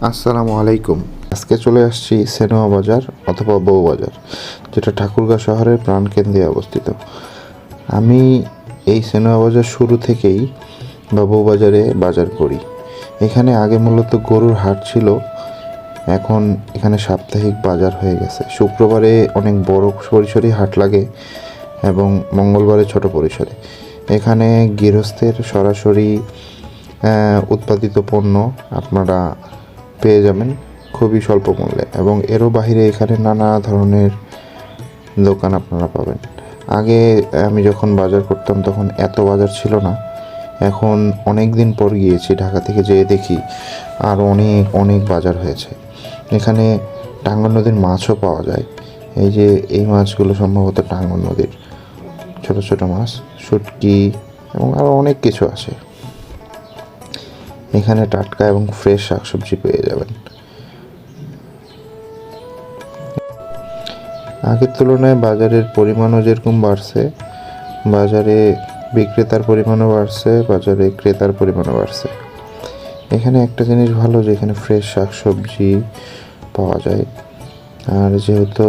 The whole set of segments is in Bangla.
আসসালামু আলাইকুম। আজকে চলে আসছি সেনোয়া বাজার অথবা বউবাজার, যেটা ঠাকুরগাঁও শহরের প্রাণকেন্দ্রে অবস্থিত। আমি এই সেনোয়া বাজার শুরু থেকেই বা বউবাজারে বাজার করি। এখানে আগে মূলত গরুর হাট ছিল, এখন এখানে সাপ্তাহিক বাজার হয়ে গেছে। শুক্রবারে অনেক বড় পরিসরে হাট লাগে এবং মঙ্গলবারে ছোট পরিসরে। এখানে গৃহস্থের সরাসরি উৎপাদিত পণ্য আপনারা পেয়ে যাবেন খুবই স্বল্প মূল্যে, এবং এরও বাহিরে এখানে নানা ধরনের দোকান আপনারা পাবেন। আগে আমি যখন বাজার করতাম তখন এত বাজার ছিল না, এখন অনেক দিন পর গিয়েছি, ঢাকা থেকে যেয়ে দেখি আর অনেক অনেক বাজার হয়েছে। এখানে টাঙ্গন নদীর মাছও পাওয়া যায়। এই যে এই মাছগুলো সম্ভবত টাঙ্গন নদীর ছোট ছোট মাছ, শুটকি এবং আরও অনেক কিছু আছে। এখানে টাটকা এবং ফ্রেশ শাকসবজি পেয়ে যাবেন। আগের তুলনায় বাজারের পরিমাণও যেরকম বাড়ছে, বাজারে বিক্রেতার পরিমাণও বাড়ছে, বাজারে ক্রেতার পরিমাণও বাড়ছে। এখানে একটা জিনিস ভালো যে এখানে ফ্রেশ শাকসবজি পাওয়া যায়। আর যেহেতু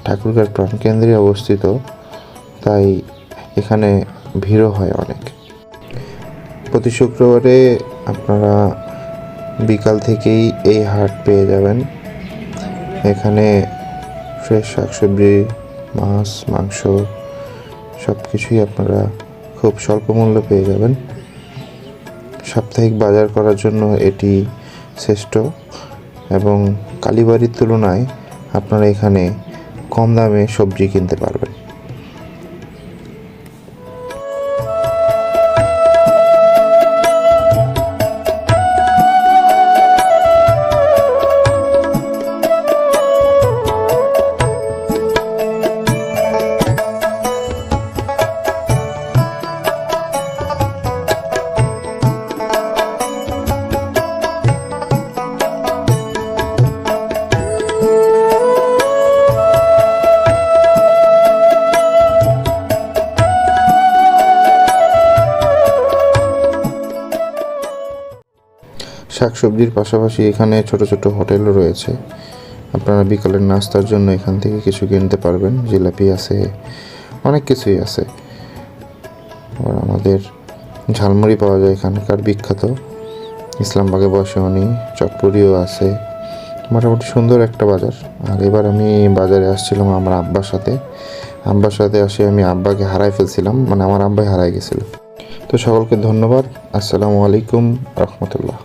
ঠাকুরগাঁও প্রাণকেন্দ্রে অবস্থিত, তাই এখানে ভিড়ও হয় অনেক। প্রতি শুক্রবারে আপনারা বিকাল থেকেই এই হাট পেয়ে যাবেন। এখানে ফ্রেশ শাকসবজি, মাছ, মাংস সব কিছুই আপনারা খুব স্বল্প মূল্যে পেয়ে যাবেন। সাপ্তাহিক বাজার করার জন্য এটি শ্রেষ্ঠ, এবং কালীবাড়ির তুলনায় আপনারা এখানে কম দামে সবজি কিনতে পারবেন। শাকসবজির পাশাপাশি এখানে ছোট ছোট হোটেলও রয়েছে। আপনারা বিকালের নাস্তার জন্য এখান থেকে কিছু কিনতে পারবেন। জিলাপি আছে, অনেক কিছুই আছে। আবার আমাদের ঝালমুড়ি পাওয়া যায় এখানকার বিখ্যাত। ইসলামবাগে বসেওনি, চটপুরিও আছে। মোটামুটি সুন্দর একটা বাজার। আর এবার আমি বাজারে আসছিলাম আমার আব্বার সাথে আসে আমি আব্বাকে হারাই ফেলছিলাম, মানে আমার আব্বাই হারাই গেছিল। তো সকলকে ধন্যবাদ। আসসালামু আলাইকুম রহমতুল্লাহ।